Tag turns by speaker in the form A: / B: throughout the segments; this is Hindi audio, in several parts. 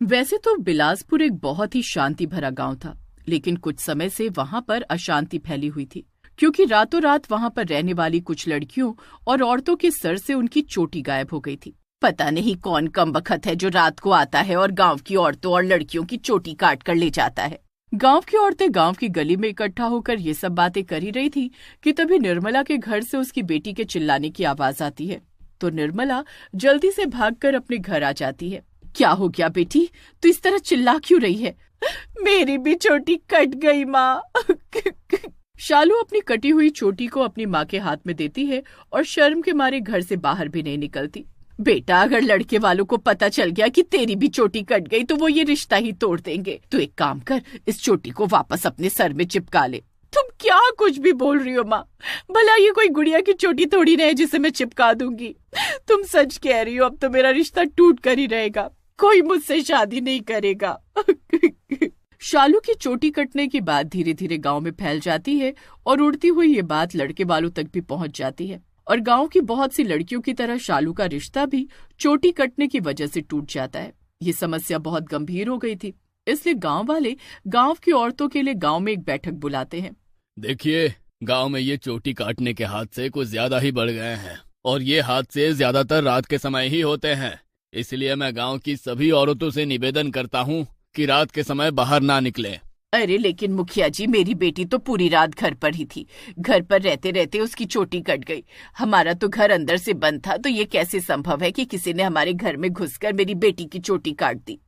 A: वैसे तो बिलासपुर एक बहुत ही शांति भरा गांव था, लेकिन कुछ समय से वहां पर अशांति फैली हुई थी, क्योंकि रातों रात वहां पर रहने वाली कुछ लड़कियों और औरतों के सर से उनकी चोटी गायब हो गई थी। पता नहीं कौन कमबख्त है जो रात को आता है और गांव की औरतों और लड़कियों की चोटी काट कर ले जाता है। गांव की औरतें गांव की गली में इकट्ठा होकर ये सब बातें कर ही रही थी कि तभी निर्मला के घर से उसकी बेटी के चिल्लाने की आवाज आती है। तो निर्मला जल्दी से भागकर अपने घर आ जाती है। क्या हो गया बेटी, तू इस तरह चिल्ला क्यों रही है? मेरी भी चोटी कट गई माँ। शालू अपनी कटी हुई चोटी को अपनी माँ के हाथ में देती है और शर्म के मारे घर से बाहर भी नहीं निकलती। बेटा, अगर लड़के वालों को पता चल गया कि तेरी भी चोटी कट गई तो वो ये रिश्ता ही तोड़ देंगे। तू एक काम कर, इस चोटी को वापस अपने सर में चिपका ले। तुम क्या कुछ भी बोल रही हो माँ? भला ये कोई गुड़िया की चोटी थोड़ी नहीं जिसे मैं चिपका दूंगी। तुम सच कह रही हो, अब तो मेरा रिश्ता टूट कर ही रहेगा, कोई मुझसे शादी नहीं करेगा। शालू की चोटी कटने की बात धीरे धीरे गांव में फैल जाती है और उड़ती हुई ये बात लड़के वालों तक भी पहुंच जाती है और गांव की बहुत सी लड़कियों की तरह शालू का रिश्ता भी चोटी कटने की वजह से टूट जाता है। ये समस्या बहुत गंभीर हो गई थी, इसलिए गांव वाले गांव की औरतों के लिए गांव में एक बैठक बुलाते हैं।
B: देखिए, गांव में ये चोटी काटने के हादसे कुछ ज्यादा ही बढ़ गए हैं और ये हादसे ज्यादातर रात के समय ही होते हैं। इसलिए मैं गांव की सभी औरतों से निवेदन करता हूँ कि रात के समय बाहर ना निकले।
A: अरे लेकिन मुखिया जी, मेरी बेटी तो पूरी रात घर पर ही थी। घर पर रहते रहते उसकी चोटी कट गई। हमारा तो घर अंदर से बंद था, तो ये कैसे संभव है कि किसी ने हमारे घर में घुसकर मेरी बेटी की चोटी काट दी?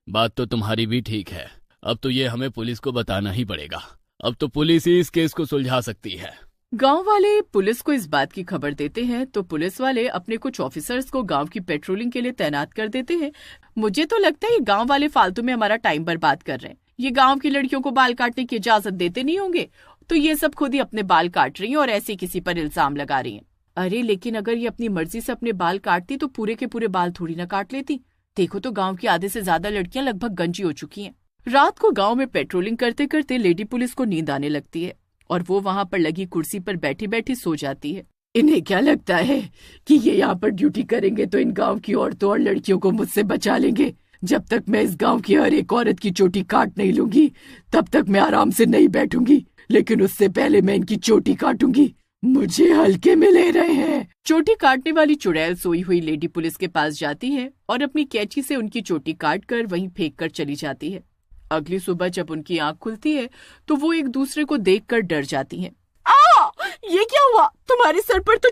B: बात तो तुम्हारी भी ठीक है। अब तो ये हमें पुलिस को बताना ही पड़ेगा। अब तो पुलिस ही इस केस को सुलझा सकती है।
A: गांव वाले पुलिस को इस बात की खबर देते हैं तो पुलिस वाले अपने कुछ ऑफिसर्स को गांव की पेट्रोलिंग के लिए तैनात कर देते हैं। मुझे तो लगता है ये गांव वाले फालतू में हमारा टाइम बर्बाद कर रहे हैं। ये गांव की लड़कियों को बाल काटने की इजाजत देते नहीं होंगे, तो ये सब खुद ही अपने बाल काट रही हैं और ऐसे किसी पर इल्जाम लगा रही हैं। अरे लेकिन अगर ये अपनी मर्जी से अपने बाल काटती तो पूरे के पूरे बाल थोड़ी ना काट लेती। देखो तो गाँव की आधे से ज्यादा लड़कियां लगभग गंजी हो चुकी है। रात को गाँव में पेट्रोलिंग करते करते लेडी पुलिस को नींद आने लगती है और वो वहाँ पर लगी कुर्सी पर बैठी बैठी सो जाती है। इन्हें क्या लगता है कि ये यहाँ पर ड्यूटी करेंगे तो इन गांव की औरतों और लड़कियों को मुझसे बचा लेंगे? जब तक मैं इस गांव की हर एक औरत की चोटी काट नहीं लूंगी तब तक मैं आराम से नहीं बैठूंगी, लेकिन उससे पहले मैं इनकी चोटी काटूंगी। मुझे हल्के में ले रहे हैं। चोटी काटने वाली चुड़ैल सोई हुई लेडी पुलिस के पास जाती है और अपनी कैंची से उनकी चोटी काट कर वहीं फेंक कर चली जाती है। अगली सुबह जब उनकी आंख खुलती है तो वो एक दूसरे को देखकर डर जाती हैं। ये क्या हुआ? तुम्हारे सर पर तो